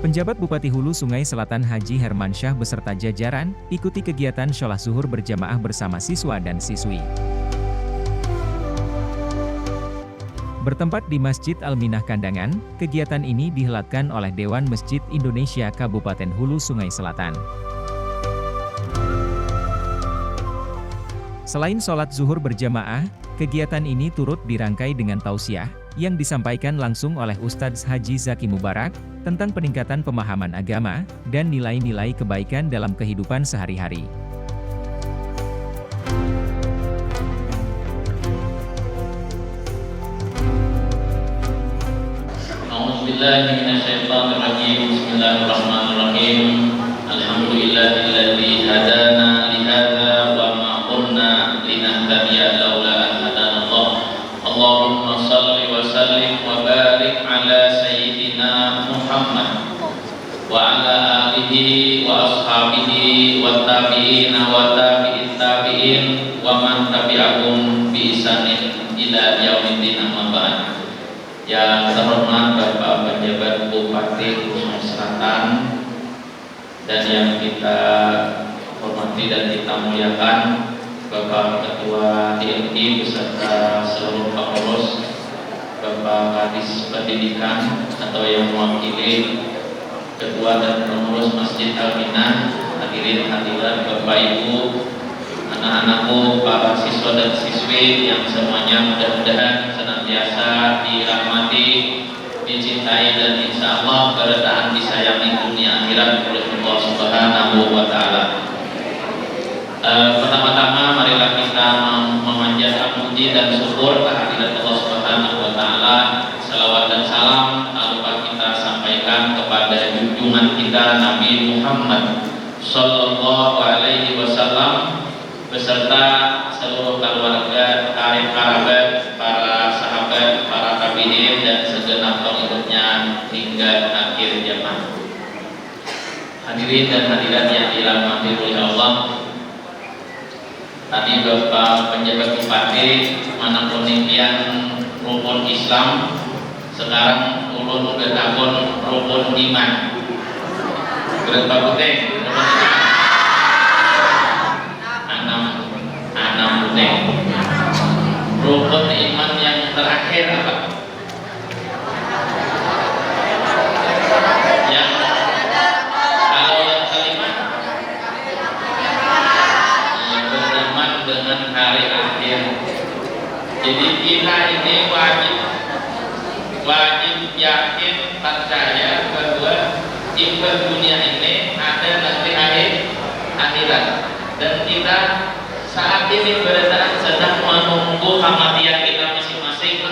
Penjabat Bupati Hulu Sungai Selatan Haji Hermansyah beserta jajaran, ikuti kegiatan sholat zuhur berjamaah bersama siswa dan siswi. Bertempat di Masjid Al-Minah Kandangan, kegiatan ini dihelatkan oleh Dewan Masjid Indonesia Kabupaten Hulu Sungai Selatan. Selain sholat zuhur berjamaah, kegiatan ini turut dirangkai dengan tausiah, yang disampaikan langsung oleh Ustadz Haji Zaki Mubarak, tentang peningkatan pemahaman agama, dan nilai-nilai kebaikan dalam kehidupan sehari-hari. Bismillahirrahmanirrahim. Alhamdulillahilladzi hadana li hadza wa ma kunna linahtadiya laula an hadanallah. Allahumma shalli wa sallim wa barik ala sayyidina Muhammad wa ala alihi wa ashabihi wa tabi'ina wa tabi'it tabi'in wa man tabi'ahum bi ihsanin ila yaumiddin, amma ba'd. Yang terhormat Bapak Penjabat Bupati Sungai Selatan dan yang kita hormati dan kita muliakan Bapak Ketua DMI beserta seluruh pengurus, Bapak Kadis Pendidikan atau yang mewakili Ketua dan pengurus Masjid Al-Minah, hadirin hadirat Bapak Ibu, anak-anakku, para siswa dan siswi yang semuanya mudah-mudahan senantiasa dirahmati, dicintai dan insya Allah bertahan disayangi dunia akhirat oleh Allah Subhanahu wa Ta'ala. Pertama-tama marilah kita memanjatkan puji dan syukur kehadirat Allah Subhanahu wa Ta'ala. Salawat dan salam tak lupa kita sampaikan kepada junjungan kita Nabi Muhammad Sallallahu Alaihi Wasallam beserta seluruh keluarga, karib kerabat, para sahabat, para tabi'in dan segenap pengikutnya hingga akhir zaman. Hadirin dan hadirat yang dirahmati oleh Allah, tadi Bapak Penjabat Bupati manapun impian rukun Islam, sekarang ulun udah tahun rukun iman. Berapa putih? Rukun iman yang terakhir apa? Ya. Kalau yang kelima, beriman dengan hari akhir. Jadi kita ini wajib yakin percaya bahwa ibadah dunia ini ada nanti akhirat, dan kita saat ini berada sedang menunggu kematian kita masing-masing.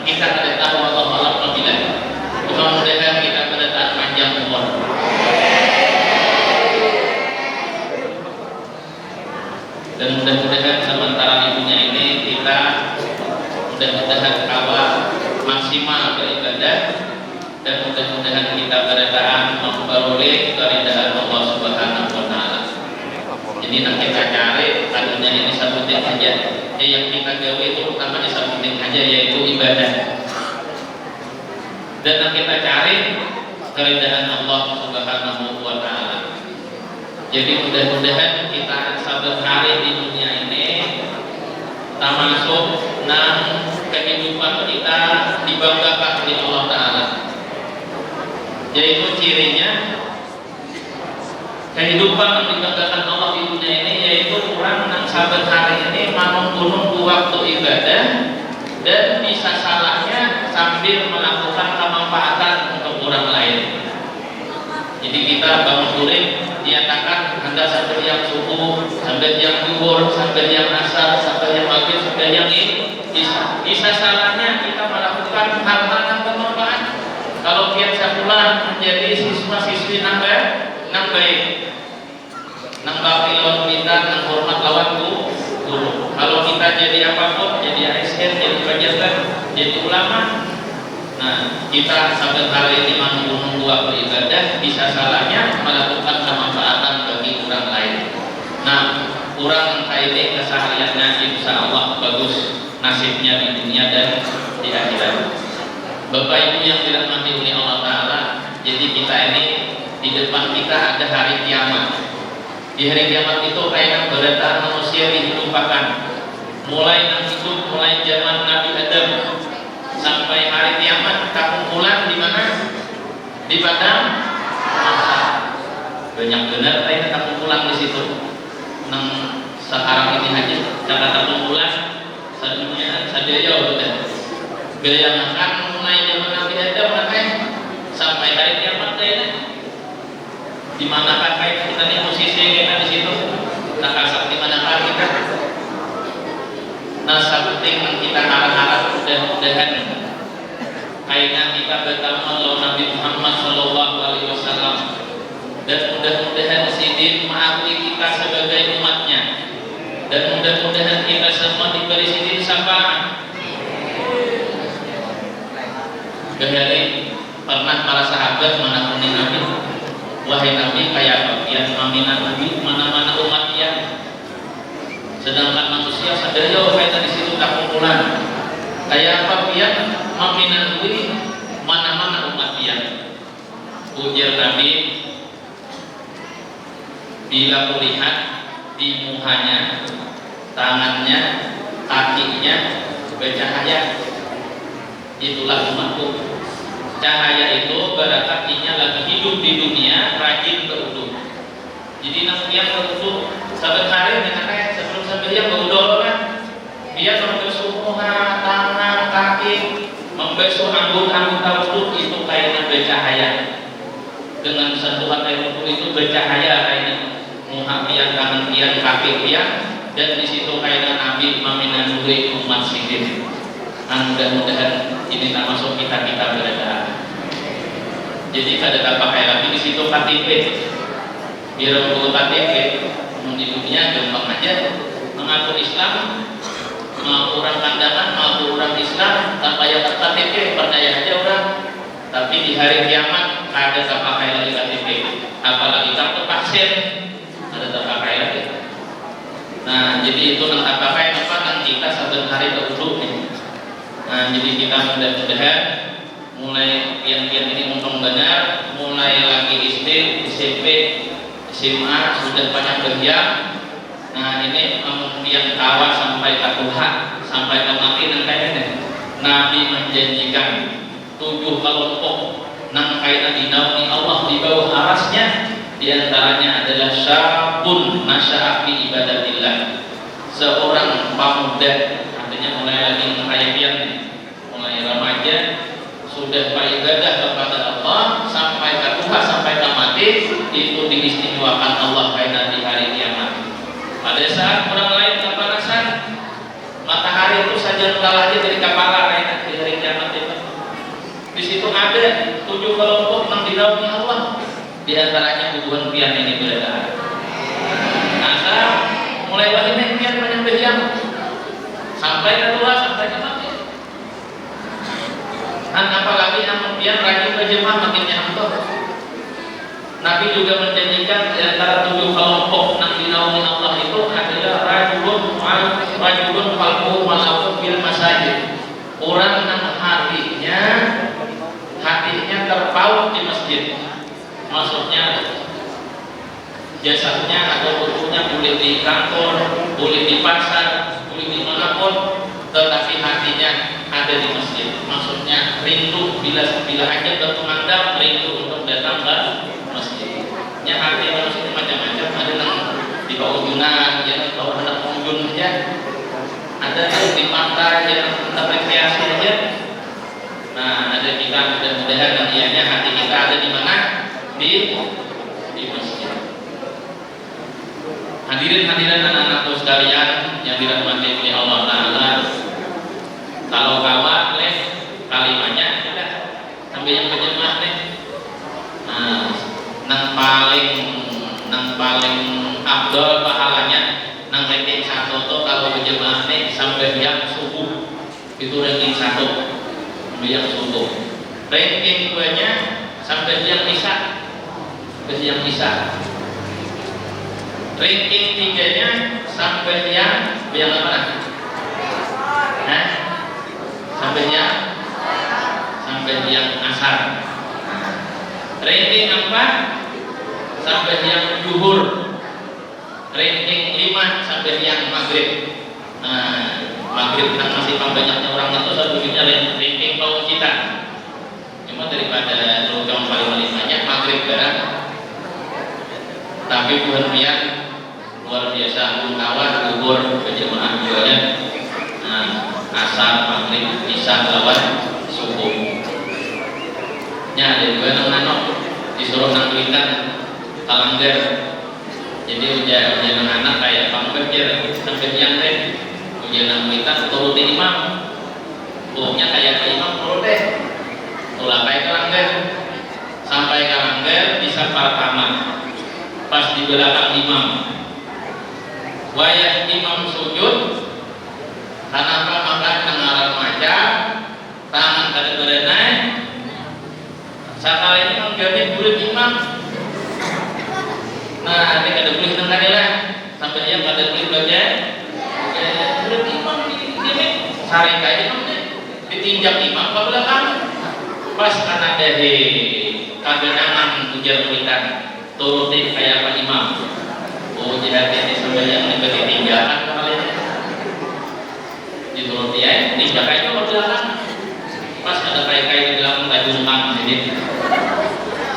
Kita tidak tahu Allah bila. Mudah-mudahan kita berada panjang umur. Dan mudah-mudahan sementara di dunia ini kita mudah-mudahan kawal maksimal beribadah, dan mudah-mudahan kita berada memperoleh keridhaan Allah Subhanahu wa Ta'ala. Jadi nanti kita cari tadinya ini sabutin aja. Yang kita gawe itu utamanya sabutin aja, yaitu ibadah. Dan yang kita cari keridhaan Allah Subhanahu wa Ta'ala. Jadi mudah-mudahan kita sabar hari di dunia ini termasuk kehidupan kita dibanggakan oleh Allah Ta'ala. Yaitu cirinya kehidupan yang dibanggakan Allah di dunia ini, yaitu orang yang sabar hari ini menunggu waktu ibadah dan bisa salahnya sambil melakukan kemanfaatan untuk orang lain. Jadi kita bangun sore dinyatakan Anda sampai yang subuh, sampai yang zuhur, sampai yang asar, sampai yang maghrib, sampai yang ini bisa salahnya kita melakukan hal-hal yang bermanfaat. Kalau kita pulang menjadi siswa-siswi nang baik, nang bakil lawan kita, nang hormat lawan guru. Kalau kita jadi apapun, jadi ASN, jadi pejabat, jadi ulama, nah kita sampai hari ini menunggu waktu ibadah, bisa salahnya melakukan kemanfaatan bagi orang lain. Nah, orang ini kesehariannya insya Allah bagus nasibnya di dunia dan di akhirat. Bapak Ibu yang dirahmati oleh Allah Ta'ala, jadi kita ini di depan kita ada hari kiamat. Di hari kiamat itu kayak berataan manusia dihidupakan. Mulai zaman Nabi Adam sampai hari kiamat kumpulan di mana? Di padang mahsyar. Banyak benar kayak kumpulan di situ. Nang sekarang ini aja Jakarta kumpulan sedunia sadaya udah. Gaya makan mulai zaman Nabi Adam sampai hari kiamat kayaknya. Di manakah kayak kita nih posisi kita di situ? Nakasar di manakah kita? Nah, penting kita harap-harap mudah-mudahan kayaknya kita bertemu lawan Nabi Muhammad Shallallahu Alaihi Wasallam, dan mudah-mudahan sidin maafkan kita sebagai umatnya, dan mudah-mudahan kita semua diberi sidin syafaat. Kehari pernah para sahabat menakuni Nabi, wahai Nabi kayak apa? Ya aminan Nabi mana-mana umat ya. Sedangkan manusia sadar jauh kita di situ tak kumpulan. Kayak apa dia aminan Nabi mana-mana umat dia. Ujar Nabi, bila kulihat di muhanya, tangannya, kakinya bercahaya, itulah umatku. Cahaya itu berarti lagi hidup di dunia, rajin berwudu. Jadi yang berwudu sahabat hari dengan sebelum sampai yang berwudu kan, dia membasuh muka, tangan, kaki, membasuh anggota wudu itu kayaknya bercahaya. Dengan sentuhan air wudu itu bercahaya kayaknya muka pian, tangan pian, kaki pian, dan di situ kayaknya Nabi maminan nuri umat sidin. Mudah-mudahan ini termasuk kita berada. Jadi ada pakai lagi di situ KTP. Biar buku KTP di dunia gampang aja mengaku Islam, mengaku orang kandangan, mengaku orang Islam tanpa yang KTP, percaya aja orang. Tapi di hari kiamat ada tak pakai lagi KTP, apalagi kartu vaksin ada tak pakai lagi. Nah jadi itu tak pakai apa kan kita satu hari berduduk nih. Nah, jadi kita mudah-mudahan mulai kian-kian ini untung benar, mulai lagi SD, SMP, SMA sudah banyak berjam. Nah ini yang kawal sampai ke Tuhan, sampai ke mati dan kayaknya Nabi menjanjikan 7 kelompok nang kaitan dinaungi Allah di bawah arasnya. Di antaranya adalah syabun nasya'a fi ibadatillah, seorang pemuda, artinya mulai lagi merayakan, mulai remaja sudah beribadah kepada Allah sampai ke Tuhan, sampai ke mati, itu diistimewakan Allah karena di hari kiamat. Pada saat orang lain kepanasan, matahari itu saja kalahnya dari kepala karena di hari kiamat itu. Di situ ada 7 kelompok yang dinaungi Allah. Di antaranya hubungan pian ini berada. Asal mulai wahina pian banyak berjam sampai ke Tuhan, sampai ke mati. Dan apalagi yang pian rajin berjemaah makin nyamper. Nabi juga menjanjikan di antara 7 kelompok yang dinaungi Allah itu adalah rajulun qalbuhu mala'un bil masajid. Orang yang hatinya terpaut di masjid. Maksudnya jasadnya atau tubuhnya boleh di kantor, boleh di pasar, boleh di manapun, tetapi hatinya ada di masjid. Maksudnya rindu bila aja berkumandang, rindu untuk datang ke masjid. Yang hati manusia macam-macam, ada yang di bawah ujunan, yang di bawah anak pengunjung aja, ada yang di pantai, yang untuk rekreasi aja. Nah, ada kita mudah-mudahan nantinya hati kita ada di mana? Di masjid. Hadirin anak-anakku sekalian yang dirahmati oleh Allah Taala. Kalau kawat kalimatnya ada sampai yang berjemaah nang paling afdol pahalanya nang ranking 1 tuh kalau berjemaah sampai yang subuh itu ranking 1 sampai yang subuh. Ranking 2-nya sampai yang bisa. Ranking 3-nya sampai yang mana? Sampai yang asar. Ranking 4 sampai yang zuhur. Ranking 5 sampai yang maghrib. Nah, maghrib kan masih banyaknya orang itu sebetulnya ranking kaum kita. Cuma daripada logam paling banyak maghrib barang. Tapi Tuhan biar luar biasa mengawal zuhur berjamaah jualnya. Nah, asar, maghrib, isya, lawan subuh. Nya ada juga anak-anak disuruh nangkuitan kalanggar. Jadi ujian anak-anak kayak pangkerja sampai yang teh ujian nangkuitan turutin imam. Umumnya kayak imam turut deh. Ulapai kalanggar sampai kalanggar bisa pertama pas di belakang imam. Wayah imam sujud. Kenapa maka dengaran maca tangan kada berenai. Sakala ini menggabit murid imam. Nah, ini kada boleh nengkani lah. Sampai yang kada boleh belajar. Murid imam ini sari kaya imam nih. Ditinjak imam ke belakang. Pas anak dari kagenangan ujar kuitan turutin kayak apa imam. Oh, jadi ini sampai yang ini ditinjakan kalian. Dituruti ya, tinjak aja ke belakang. Pas ada kai-kai di belakang tajung kang jadi.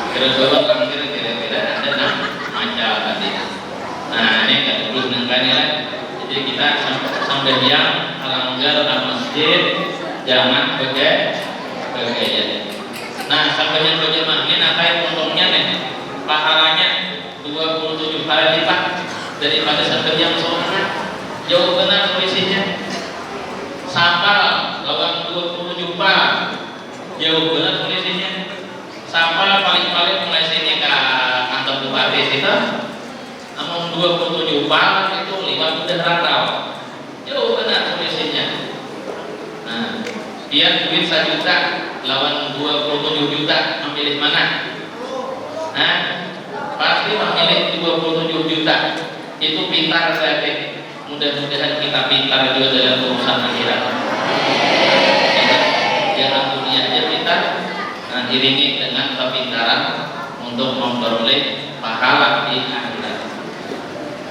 Kira-kira langkir kira-kira ada maca tadi. Nah ini kan belum nengkani lah. Jadi kita sampai yang alanggar masjid jangan bergaya. Nah sampai yang berjamaah ini nakai untungnya nih pahalanya 27 kali lipat daripada sampai yang sholat. Jauh benar selisihnya. Sapal lawan 27 jauh benar selisihnya. Sapal paling melesetnya ke kantor bupati kita. Namun 27 itu lewat udah rantau. Jauh benar selisihnya. Nah, dia duit 1 juta lawan 27 juta memilih mana? Nah, pasti memilih 27 juta. Itu pintar saya. Mudah-mudahan kita pintar juga dalam urusan akhirat. Jangan dunia aja pintar, nah, iringi dengan kepintaran untuk memperoleh pahala di akhirat.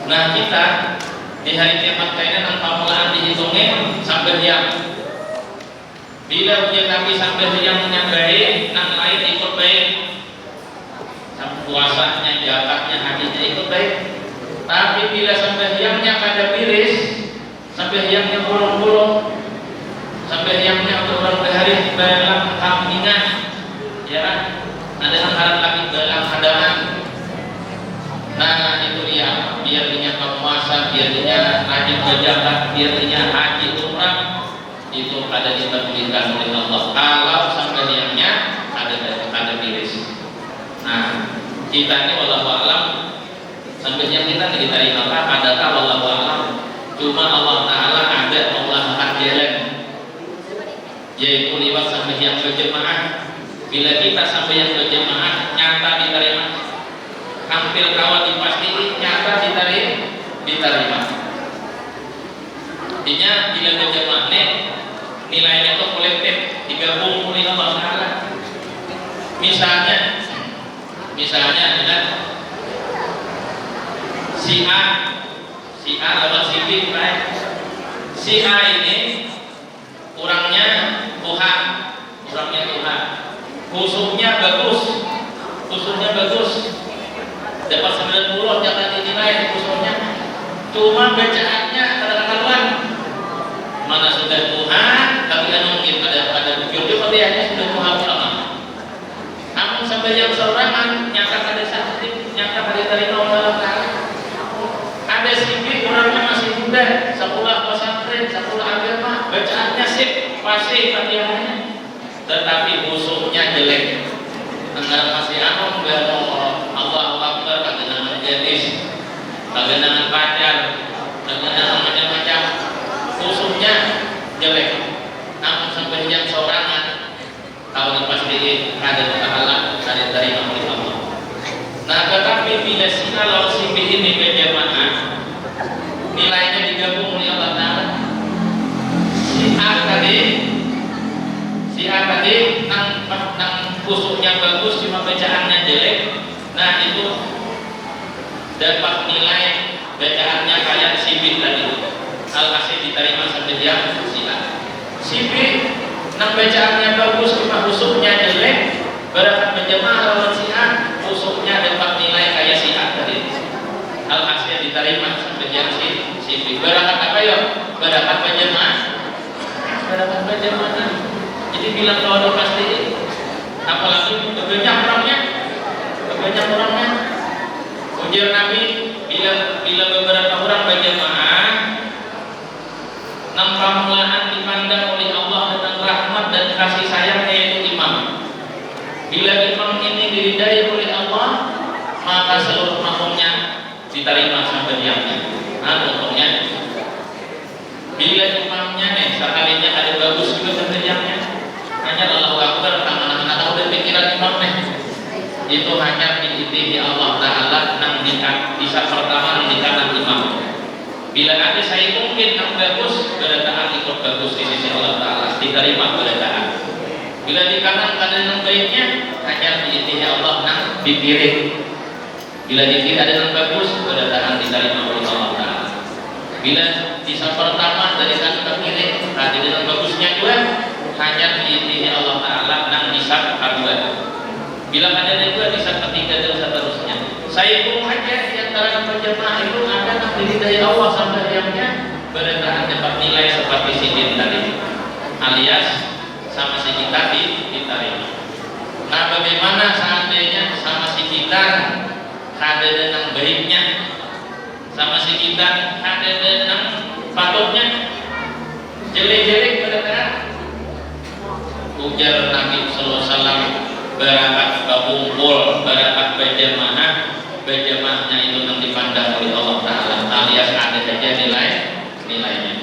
Nah kita di hari kiamat kainan pamulaan dihitungnya sampai jam. Bila ujian Nabi sampai yang menyambai, nang lain ikut baik. Sampai puasanya, zakatnya, hajinya ikut baik. Tapi bila sampai yangnya kada miris, sampai yangnya bolong-bolong, sampai yangnya orang berhari dalam kambingan, ya kan? Ada yang harap lagi dalam hadangan. Nah itu dia, biar dia puasa, biar dia rajin berzakat, biar dia haji umrah, itu ada dikabulkan oleh Allah. Kalau sampai yangnya ada miris. Nah kita ini wallahu a'lam. Sampai yang kita diterima apa? Adakah wallahu a'lam? Cuma Allah Ta'ala ada Allah akan jalan, yaitu lewat sampai yang berjemaah. Bila kita sampai yang berjemaah nyata diterima, hampir kawat dipasti nyata diterima. Artinya bila berjemaah nilainya itu kolektif digabung oleh Allah Ta'ala. Misalnya dengan si A lawan si B, baik. Si A ini kurangnya Tuhan, khususnya bagus, dapat 90 jangan dinilai khususnya, cuma bacaannya kadang-kadang mana sudah Tuhan, tapi kan mungkin ada bujur dia pilihannya sudah Tuhan ulama. Namun sampai yang seorangan nyata ada sakit, nyata ada dari Allah Ta'ala. Ada sedikit orangnya masih muda, sekolah pesantren, sekolah agama, bacaannya sip, pasti pilihannya, tetapi musuhnya jelek. Enggak masih enggak mau Allah Akbar, kagenangan gadis, kagenangan pacar, kagenangan macam-macam, musuhnya jelek. Namun sampai yang seorangan, kalau pasti ada pahala dari Allah. Nah, tetapi bila si kalau si B ini berjamaah, nilainya digabung oleh Allah Ta'ala. Si A tadi nang khusuknya bagus cuma bacaannya jelek, nah itu dapat nilai bacaannya kayak sibik tadi, alhasil diterima sampai dia sibik, nang bacaannya bagus cuma khusuknya jelek, berangkat berjamaah lawan si A, khusuknya dapat nilai kayak si A tadi, alhasil diterima sampai dia sibik. Berangkat apa ya? Berangkat berjamaah, berangkat berjamaah. Jadi bilang kalau pasti, apalagi kebanyak orangnya. Ujar Nabi, bila beberapa orang berjamaah, nampak mulaan dipandang oleh Allah dengan rahmat dan kasih sayang yaitu imam. Bila imam ini diridai oleh Allah, maka seluruh makmumnya diterima sampai diamnya. Nah, contohnya, bila imamnya sekalinya ada bagus juga sampai diamnya, hanya Allahu Akbar, tangan-tangan tahu dan pikiran imam itu hanya diizinkan Allah Ta'ala nang bisa pertama di kanan imam. Bila ada saya mungkin yang bagus, berataan ikut bagus di sisi Allah Ta'ala, diterima berataan. Bila di kanan ada yang baiknya, hanya diizinkan Allah nang dikirim. Bila di kiri ada yang bagus, berataan diterima oleh Allah Ta'ala. Bila bisa pertama dari kanan ke kiri, ada yang bagusnya juga, hanya diizinkan Allah Ta'ala nang bisa kedua. Bila ada yang kedua, bisa ketiga dan seterusnya. Saya pun aja di antara berjamaah itu ada yang diridai Allah sampai diamnya, berataan dapat nilai seperti sidin tadi, alias sama si kita diterima. Nah, bagaimana seandainya sama si kita ada dengan baiknya, sama si kita ada dengan patutnya, jelek-jelek berataan. Ujar Nabi Sallallahu Alaihi Wasallam, berangkat berkumpul, berangkat berjamaahnya itu yang dipandang oleh Allah Ta'ala, alias ada saja nilainya.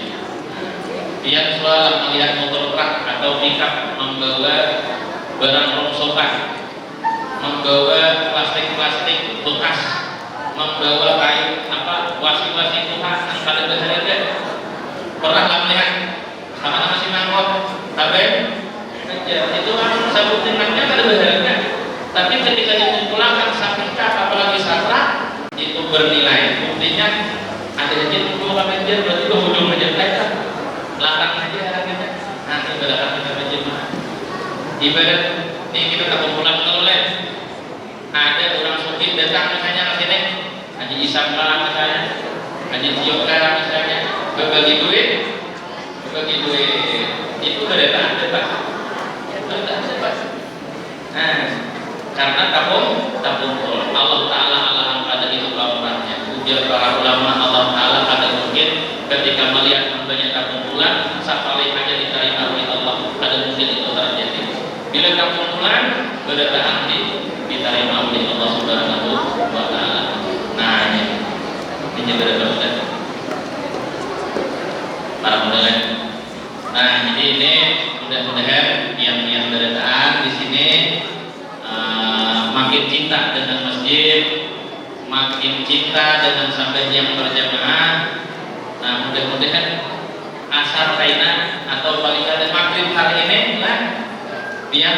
Dia soal melihat motor truk atau pickup membawa barang rongsokan, membawa plastik bekas, membawa kain wasi-wasi Tuhan yang pada berharga. Pernah melihat sama-sama si mangkok, itu orang sabut dengannya kada berharga, tapi ketika dikumpulkan sakit apalagi satra itu bernilai. Buktinya ada aja dua kameja berarti ke ujung aja kita larang aja harganya. Nah, ibarat kita berjemaah, ibarat ini kita tak kumpulan oleh ada orang sufi datang misalnya ke sini, Haji Isamba misalnya, Haji Tioka misalnya, berbagi duit itu berdataan bebas. Nah, karena tabung Allah Ta'ala alam pada itu kabarnya. Ujar para ulama, Allah Ta'ala pada mungkin ketika melihat hambanya tabung bulan, sekali aja diterima oleh Allah, pada mungkin itu terjadi. Bila tabung bulan berataan diterima oleh Allah Subhanahu wa Ta'ala. Nah, ini berbeda. Para modalnya. Nah, ini mudah-mudahan yang berataan di sini makin cinta dengan masjid, makin cinta dengan sampai yang berjamaah. Nah, mudah-mudahan asar kaina atau paling ada maghrib hari ini lah dia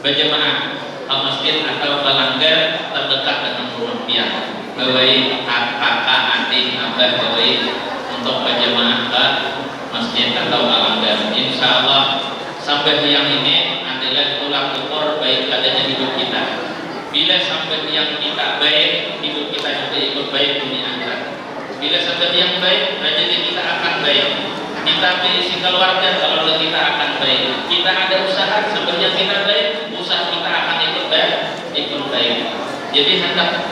berjamaah ke masjid atau ke langgar terdekat dengan rumah dia. Bawai kakak, adik, abah bawai untuk berjamaah ke masjid atau ke langgar. Insya Allah sampai yang ini adalah tulang ukur baik adanya hidup kita. Bila sampai yang kita baik, hidup kita juga ikut baik dunia akhirat. Bila sampai yang baik, rezeki kita akan baik. Kita berisi keluarga, kalau kita akan baik. Kita ada usaha, sampai yang kita baik, usaha kita akan ikut baik. Jadi hendak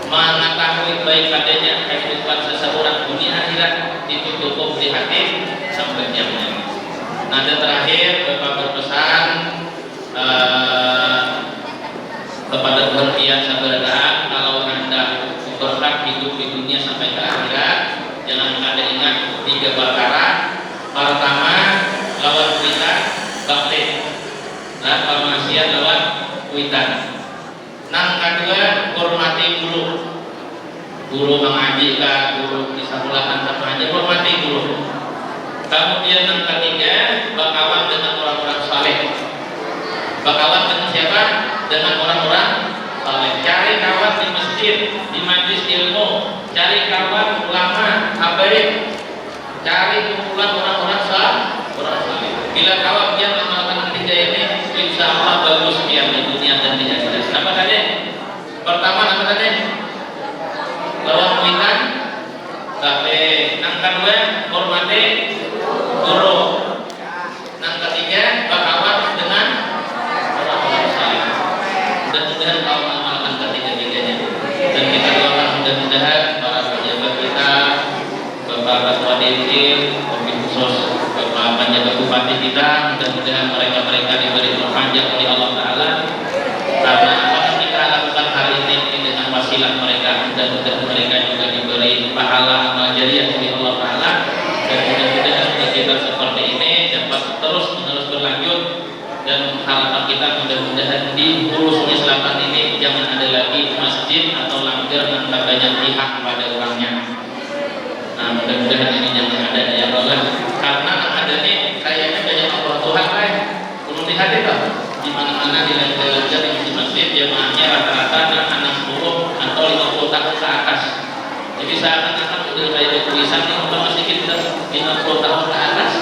mengetahui baik adanya kehidupan seseorang dunia akhirat itu cukup di hati sampai yang baik. Nah, dan terakhir Bapak berpesan kepada Tuhan yang sabar, kalau Anda berhak hidup di dunia sampai ke akhirat, jangan ada ingat 3 perkara. Pertama, lawan kita bakti, dan maksiat lawan kuitan. Nang kedua, hormati guru mengaji lah, guru di sekolahan sama aja, hormati guru. Kemudian yang ketiga, berkawan dengan orang-orang saleh. Berkawan dengan siapa? Dengan orang-orang saleh. Cari kawan di masjid, di majelis ilmu, cari kawan ulama, habaib, cari kumpulan orang-orang saleh. Bila kawan dia mengamalkan ketiga ini, insya Allah bagus dia di dunia dan di akhirat. Apa tadi? Pertama apa tadi? Lawan muitan, tapi nang kedua hormati guru, nang ketiga berkawan dengan orang-orang saleh. Mudah-mudahan kau mengamalkan ketiga-tiganya. Dan kita doakan mudah-mudahan para pejabat kita, Bapak Ketua DPR, wabil khusus Bapak penjabat bupati kita, mudah-mudahan mereka diberi umur panjang oleh Allah Taala. Karena apa yang kita lakukan hari ini dengan wasilah mereka, mudah-mudahan mereka juga diberi pahala amal jariah oleh Allah Taala. Dan mudah-mudahan kegiatan seperti ini dapat terus-menerus berlanjut. Dan harapan kita mudah-mudahan di Hulu Sungai Selatan ini jangan ada lagi masjid atau langgar yang banyak pihak pada orangnya. Nah, mudah-mudahan ini jangan ada ya Allah. Karena ada nih kayaknya banyak Allah Tuhan kan. Belum lihat itu di mana-mana di langgar di masjid jamaahnya rata-rata anak 60 atau 50 tahun ke atas. Jadi seakan-akan udah kayak tulisan nih untuk masjid kita 50 tahun ke atas.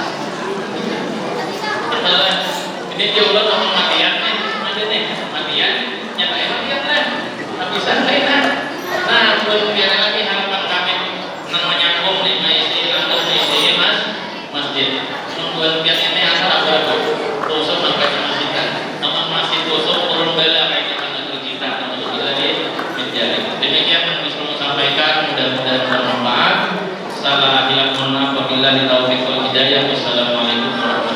Ini dia ulang sama matian nih, ada nih matian, nyatain matian lah, habisan lain lah. Nah, biar lagi harapan kami namanya nyambung nih, maisi atau maisi masjid. Membuat biar ini asal berapa? Tusuk sampai masjid kan, nama masjid tusuk turun bela kayak kita negeri kita, untuk lagi menjadi. Demikian yang bisa sampaikan, mudah-mudahan bermanfaat. Salah hilang mohon maaf, wabillahi taufiq wal hidayah. Wassalamualaikum warahmatullahi wabarakatuh.